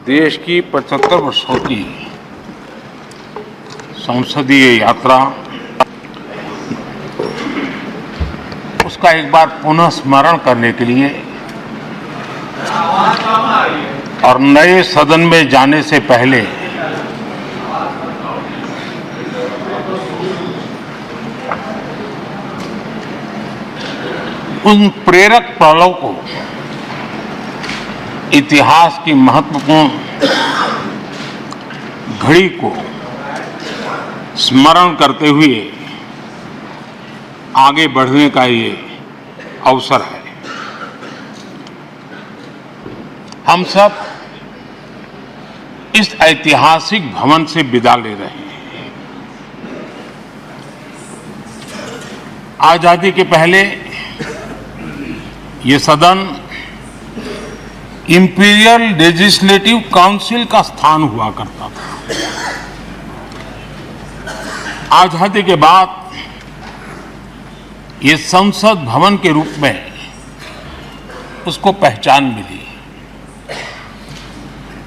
देश की 75 वर्षों की संसदीय यात्रा, उसका एक बार पुनः स्मरण करने के लिए और नए सदन में जाने से पहले उन प्रेरक पलों को, इतिहास की महत्वपूर्ण घड़ी को स्मरण करते हुए आगे बढ़ने का ये अवसर है। हम सब इस ऐतिहासिक भवन से विदा ले रहे हैं। आजादी के पहले ये सदन इंपीरियल लेजिस्लेटिव काउंसिल का स्थान हुआ करता था। आजादी के बाद ये संसद भवन के रूप में उसको पहचान मिली।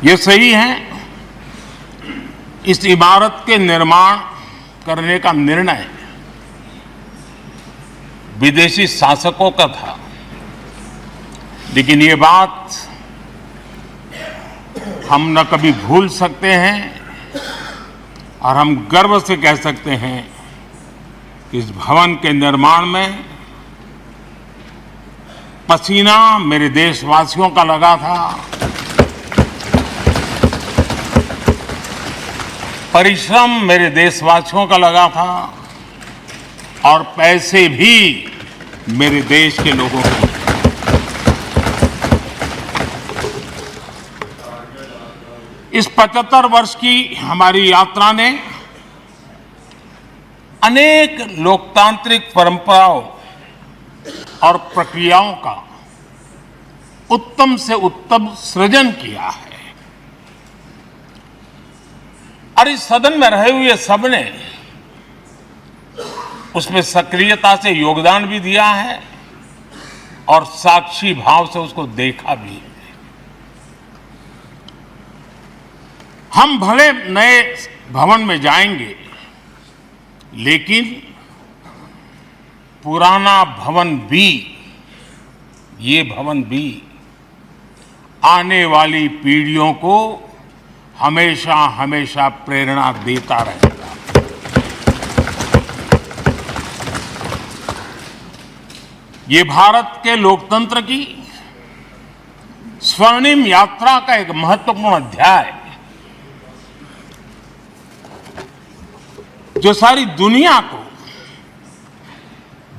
ये सही है, इस इमारत के निर्माण करने का निर्णय विदेशी शासकों का था, लेकिन ये बात हम न कभी भूल सकते हैं और हम गर्व से कह सकते हैं कि इस भवन के निर्माण में पसीना मेरे देशवासियों का लगा था, परिश्रम मेरे देशवासियों का लगा था और पैसे भी मेरे देश के लोगों के। इस 75 वर्ष की हमारी यात्रा ने अनेक लोकतांत्रिक परंपराओं और प्रक्रियाओं का उत्तम से उत्तम सृजन किया है और इस सदन में रहे हुए सबने उसमें सक्रियता से योगदान भी दिया है और साक्षी भाव से उसको देखा भी है। हम भले नए भवन में जाएंगे, लेकिन पुराना भवन भी, ये भवन भी आने वाली पीढ़ियों को हमेशा हमेशा प्रेरणा देता रहेगा। ये भारत के लोकतंत्र की स्वर्णिम यात्रा का एक महत्वपूर्ण अध्याय, जो सारी दुनिया को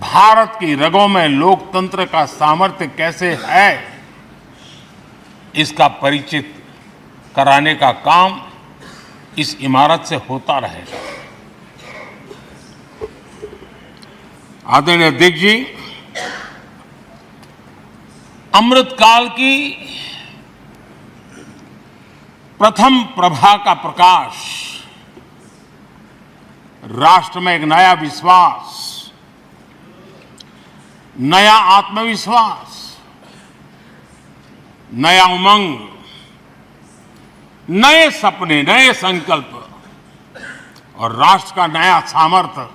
भारत की रगों में लोकतंत्र का सामर्थ्य कैसे है, इसका परिचित कराने का काम इस इमारत से होता रहेगा। आदरणीय अध्यक्ष जी, अमृतकाल की प्रथम प्रभा का प्रकाश राष्ट्र में एक नया विश्वास, नया आत्मविश्वास, नया उमंग, नए सपने, नए संकल्प और राष्ट्र का नया सामर्थ्य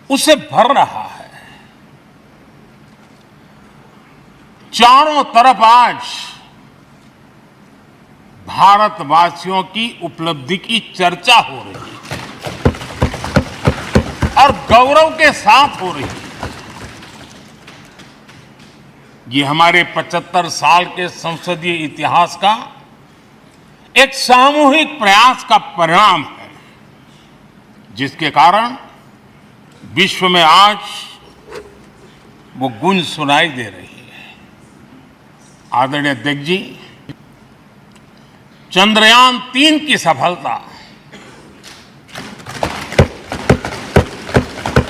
उसे भर रहा है। चारों तरफ आज भारतवासियों की उपलब्धि की चर्चा हो रही है और गौरव के साथ हो रही है। ये हमारे 75 साल के संसदीय इतिहास का एक सामूहिक प्रयास का परिणाम है, जिसके कारण विश्व में आज वो गूंज सुनाई दे रही है। आदरणीय अध्यक्ष जी, चंद्रयान 3 की सफलता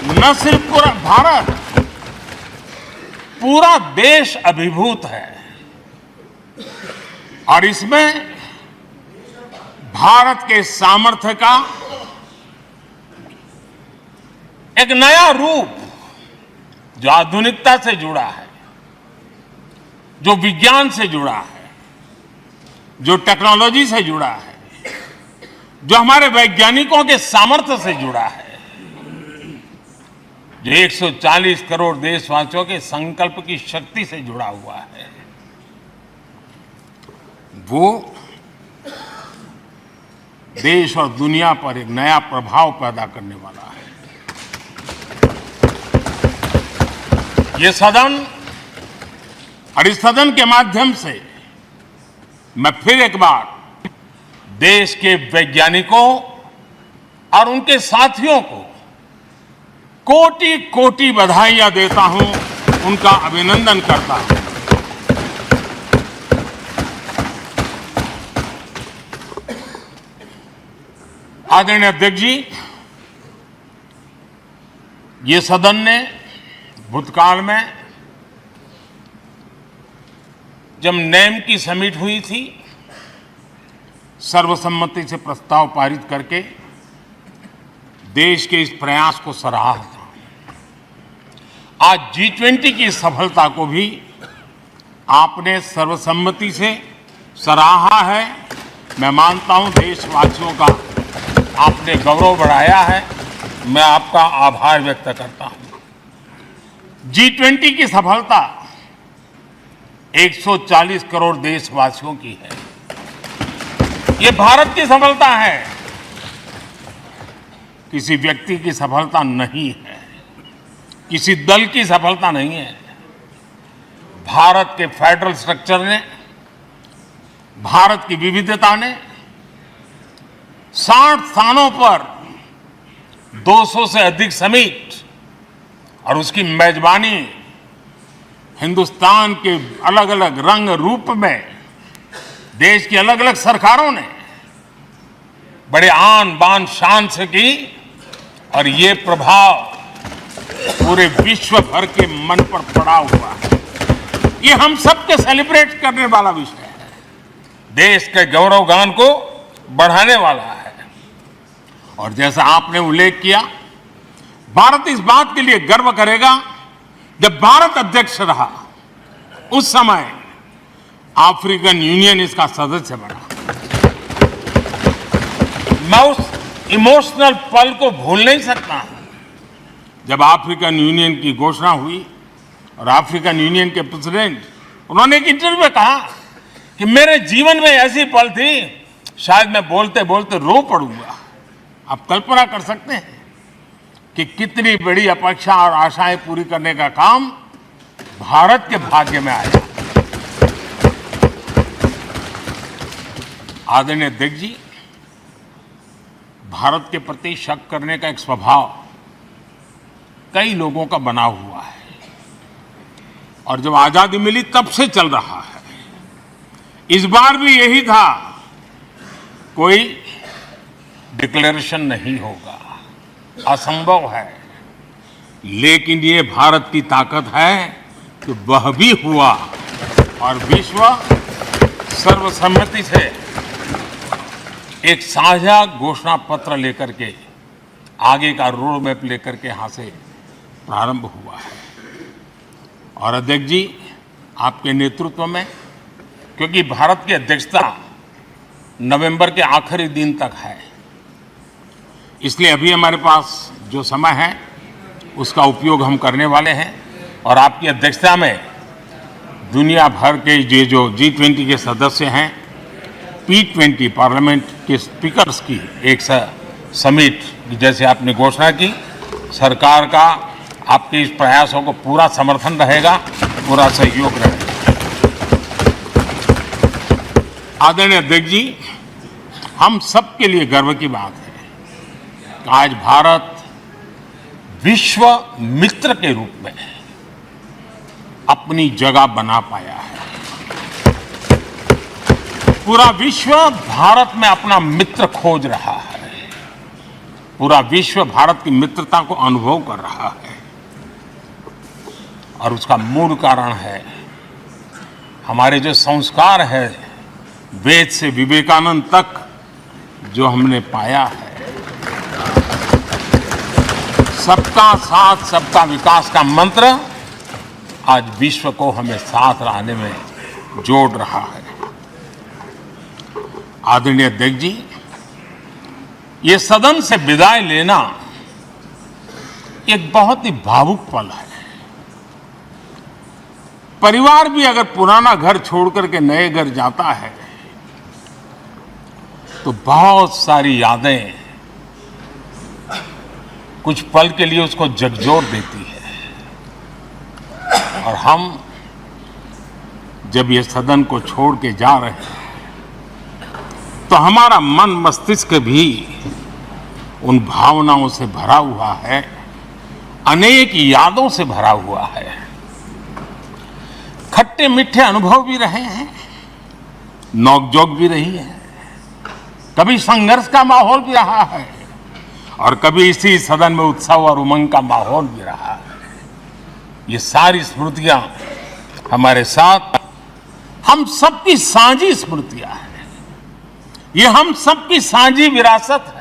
न सिर्फ पूरा भारत, पूरा देश अभिभूत है और इसमें भारत के सामर्थ्य का एक नया रूप, जो आधुनिकता से जुड़ा है, जो विज्ञान से जुड़ा है, जो टेक्नोलॉजी से जुड़ा है, जो हमारे वैज्ञानिकों के सामर्थ्य से जुड़ा है, जो 140 करोड़ देशवासियों के संकल्प की शक्ति से जुड़ा हुआ है, वो देश और दुनिया पर एक नया प्रभाव पैदा करने वाला है। ये सदन और इस सदन के माध्यम से मैं फिर एक बार देश के वैज्ञानिकों और उनके साथियों को कोटि कोटि बधाइयां देता हूं, उनका अभिनंदन करता हूं। आदरणीय अध्यक्ष जी, ये सदन ने भूतकाल में जब नेम की समिट हुई थी, सर्वसम्मति से प्रस्ताव पारित करके देश के इस प्रयास को सराहा था। आज G20 की सफलता को भी आपने सर्वसम्मति से सराहा है। मैं मानता हूं देशवासियों का आपने गौरव बढ़ाया है। मैं आपका आभार व्यक्त करता हूं। G20 की सफलता 140 करोड़ देशवासियों की है। ये भारत की सफलता है, किसी व्यक्ति की सफलता नहीं है, किसी दल की सफलता नहीं है। भारत के फेडरल स्ट्रक्चर ने, भारत की विविधता ने 60 स्थानों पर 200 से अधिक समिट और उसकी मेजबानी हिंदुस्तान के अलग अलग रंग रूप में देश की अलग अलग सरकारों ने बड़े आन बान शान से की, और ये प्रभाव पूरे विश्व भर के मन पर पड़ा हुआ है। ये हम सबके सेलिब्रेट करने वाला विषय है, देश के गौरवगान को बढ़ाने वाला है। और जैसा आपने उल्लेख किया, भारत इस बात के लिए गर्व करेगा, जब भारत अध्यक्ष रहा उस समय अफ्रीकन यूनियन इसका सदस्य बना। मैं उस इमोशनल पल को भूल नहीं सकता जब अफ्रीकन यूनियन की घोषणा हुई और अफ्रीकन यूनियन के प्रेसिडेंट, उन्होंने एक इंटरव्यू में कहा कि मेरे जीवन में ऐसी पल थी, शायद मैं बोलते बोलते रो पड़ूंगा। आप कल्पना कर सकते हैं कि कितनी बड़ी अपेक्षा और आशाएं पूरी करने का काम भारत के भाग्य में आया। आदरणीय अध्यक्ष जी, भारत के प्रति शक करने का एक स्वभाव कई लोगों का बना हुआ है, और जब आजादी मिली तब से चल रहा है। इस बार भी यही था, कोई डिक्लेरेशन नहीं होगा, असंभव है। लेकिन ये भारत की ताकत है कि वह भी हुआ, और विश्व सर्वसम्मति से एक साझा घोषणा पत्र लेकर के, आगे का रोड मैप लेकर के यहां से प्रारंभ हुआ है। और अध्यक्ष जी, आपके नेतृत्व में, क्योंकि भारत की अध्यक्षता नवंबर के आखिरी दिन तक है, इसलिए अभी हमारे पास जो समय है उसका उपयोग हम करने वाले हैं। और आपकी अध्यक्षता में दुनिया भर के ये जो G20 के सदस्य हैं, P20 पार्लियामेंट के स्पीकर्स की एक समिट, जैसे आपने घोषणा की, सरकार का आपके इस प्रयासों को पूरा समर्थन रहेगा, पूरा सहयोग रहेगा। आदरणीय अध्यक्ष जी, हम सबके लिए गर्व की बात है कि आज भारत विश्व मित्र के रूप में अपनी जगह बना पाया है। पूरा विश्व भारत में अपना मित्र खोज रहा है, पूरा विश्व भारत की मित्रता को अनुभव कर रहा है, और उसका मूल कारण है हमारे जो संस्कार है, वेद से विवेकानंद तक जो हमने पाया है। सबका साथ सबका विकास का मंत्र आज विश्व को हमें साथ लाने में जोड़ रहा है। आदरणीय अध्यक्ष जी, ये सदन से विदाई लेना एक बहुत ही भावुक पल है। परिवार भी अगर पुराना घर छोड़कर के नए घर जाता है तो बहुत सारी यादें कुछ पल के लिए उसको झकझोर देती है। और हम जब ये सदन को छोड़ के जा रहे हैं तो हमारा मन मस्तिष्क भी उन भावनाओं से भरा हुआ है, अनेक यादों से भरा हुआ है। खट्टे मीठे अनुभव भी रहे हैं, नोकझोंक भी रही है, कभी संघर्ष का माहौल भी रहा है और कभी इसी सदन में उत्सव और उमंग का माहौल भी रहा है। ये सारी स्मृतियां हमारे साथ हम सबकी साझी स्मृतियां हैं, ये हम सबकी साझी विरासत है।